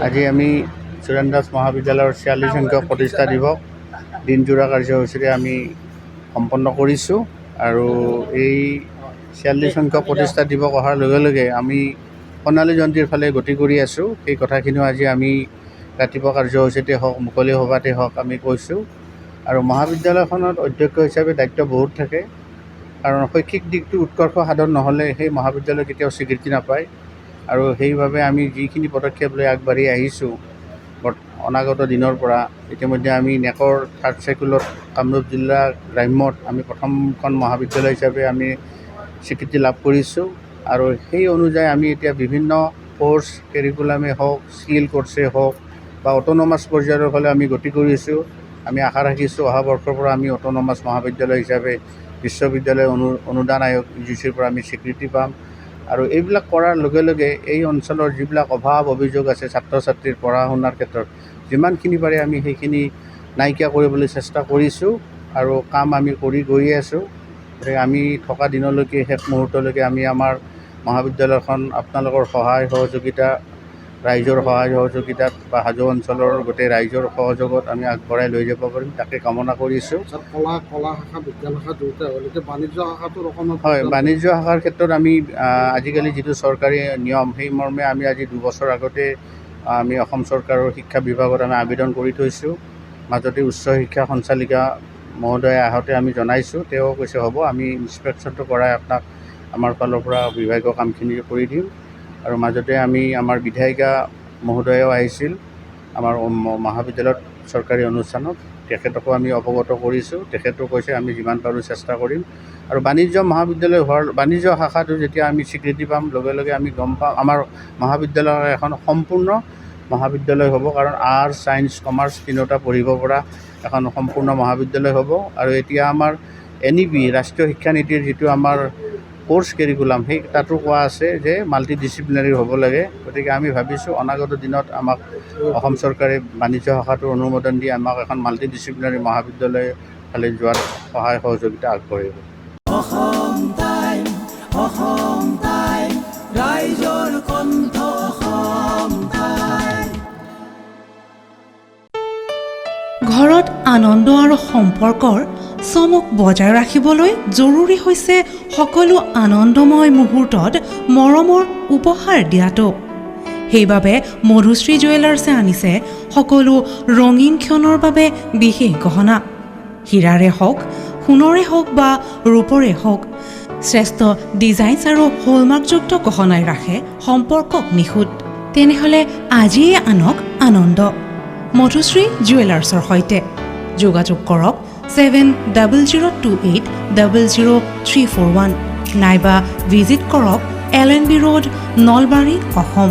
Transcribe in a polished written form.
আজি আমি চুৰেণ দাস মহাবিদ্যালয়ৰ ৪৬ সংখ্যক প্ৰতিষ্ঠা দিৱস দিনজোৰা কাৰ্যসূচীৰে আমি সম্পন্ন কৰিছোঁ আৰু এই ৪৬ সংখ্যক প্ৰতিষ্ঠা দিৱস অহাৰ লগে লগে আমি সোণালী জয়ন্তীৰ ফালে গতি কৰি আছোঁ। সেই কথাখিনিও আজি আমি ৰাতিপুৱা কাৰ্যসূচীতে হওক মুকলি সভাতে হওক আমি কৈছোঁ। আৰু মহাবিদ্যালয়খনত অধ্যক্ষ হিচাপে দায়িত্ব বহুত থাকে, কাৰণ শৈক্ষিক দিশটো উৎকৰ্ষ সাধন নহ'লে সেই মহাবিদ্যালয় কেতিয়াও স্বীকৃতি নাপায়। আৰু সেইবাবে আমি যিখিনি পদক্ষেপ লৈ আগবাঢ়ি আহিছোঁ অনাগত দিনৰ পৰা, ইতিমধ্যে আমি নেকৰ 3rd চাইকেলত কামৰূপ জিলা গ্ৰাম্যত আমি প্ৰথমখন মহাবিদ্যালয় হিচাপে আমি স্বীকৃতি লাভ কৰিছোঁ। আৰু সেই অনুযায়ী আমি এতিয়া বিভিন্ন কোৰ্চ কেৰিকুলামেই হওক, স্কিল কোৰ্চেই হওক বা অট'নমাছ পৰ্যায়ৰ ফালে আমি গতি কৰিছোঁ। আমি আশা ৰাখিছোঁ অহা বৰ্ষৰ পৰা আমি অট'নমাছ মহাবিদ্যালয় হিচাপে বিশ্ববিদ্যালয় অনুদান আয়োগ UGCৰ পৰা আমি স্বীকৃতি পাম। আৰু এইবিলাক কৰাৰ লগে লগে এই অঞ্চলৰ যিবিলাক অভাৱ অভিযোগ আছে ছাত্ৰ ছাত্ৰীৰ পঢ়া শুনাৰ ক্ষেত্ৰত, যিমানখিনি পাৰে আমি সেইখিনি নাইকিয়া কৰিবলৈ চেষ্টা কৰিছোঁ আৰু কাম আমি কৰি গৈয়ে আছোঁ। গতিকে আমি থকা দিনলৈকে শেষ মুহূৰ্তলৈকে আমি আমাৰ মহাবিদ্যালয়খন আপোনালোকৰ সহায় সহযোগিতা, ৰাইজৰ সহায় সহযোগিতাত বা হাজো অঞ্চলৰ গোটেই ৰাইজৰ সহযোগত আমি আগবঢ়াই লৈ যাব পাৰিম, তাকে কামনা কৰিছোঁ। কলা শাখা বিজ্ঞান শাখা দুয়োটা হ'ল, এতিয়া বাণিজ্য শাখাটোৰ অকণমান হয়, বাণিজ্য শাখাৰ ক্ষেত্ৰত আমি আজিকালি যিটো চৰকাৰী নিয়ম সেই মৰ্মে আমি আজি 2 বছৰ আগতে আমি অসম চৰকাৰৰ শিক্ষা বিভাগত আমি আবেদন কৰি থৈছোঁ। মাজতে উচ্চ শিক্ষা সঞ্চালিকা মহোদয়ে আহোঁতে আমি জনাইছোঁ, তেওঁ কৈছে হ'ব, আমি ইনস্পেকশ্যনটো কৰাই আপোনাক আমাৰ ফালৰ পৰা বিভাগীয় কামখিনি কৰি দিম। আৰু মাজতে আমি আমাৰ বিধায়িকা মহোদয়েও আহিছিল আমাৰ মহাবিদ্যালয়ত চৰকাৰী অনুষ্ঠানত, তেখেতকো আমি অৱগত কৰিছোঁ। তেখেতেও কৈছে আমি যিমান পাৰোঁ চেষ্টা কৰিম। আৰু বাণিজ্য মহাবিদ্যালয় হোৱাৰ বাণিজ্য শাখাটো যেতিয়া আমি স্বীকৃতি পাম, লগে লগে আমি গম পাম আমাৰ মহাবিদ্যালয় এখন সম্পূৰ্ণ মহাবিদ্যালয় হ'ব, কাৰণ আৰ্টছ ছায়েন্স কমাৰ্চ তিনিওটা পঢ়িব পৰা এখন সম্পূৰ্ণ মহাবিদ্যালয় হ'ব। আৰু এতিয়া আমাৰ NEP ৰাষ্ট্ৰীয় শিক্ষানীতিৰ যিটো আমাৰ কোৰ্চ কেৰিকুলাম, সেই তাতো কোৱা আছে যে মাল্টি ডিচিপ্লিনাৰী হ'ব লাগে। গতিকে আমি ভাবিছোঁ অনাগত দিনত আমাক অসম চৰকাৰে বাণিজ্য শাখাটোৰ অনুমোদন দি আমাক এখন মাল্টি ডিচিপ্লিনাৰী মহাবিদ্যালয় ফালে যোৱাত সহায় সহযোগিতা আগবঢ়াব। ঘৰত আনন্দ আৰু সম্পৰ্কৰ চমক বজাই ৰাখিবলৈ জৰুৰী হৈছে সকলো আনন্দময় মুহূৰ্তত মৰমৰ উপহাৰ দিয়াটো। সেইবাবে মধুশ্ৰী জুৱেলাৰ্ছে আনিছে সকলো ৰঙীন ক্ষণৰ বাবে বিশেষ গহনা। হীৰাৰে হওক, সোণৰে হওক বা ৰূপৰে হওক, শ্ৰেষ্ঠ ডিজাইনছ আৰু হলমাৰ্কযুক্ত গহনাই ৰাখে সম্পৰ্কক নিখুঁত। তেনেহ'লে আজিয়ে আনক আনন্দ মধুশ্ৰী জুৱেলাৰ্ছৰ সৈতে। যোগাযোগ কৰক 7028000341 নাইবা ভিজিট কৰক LNB ৰোড, নলবাৰী, অসম।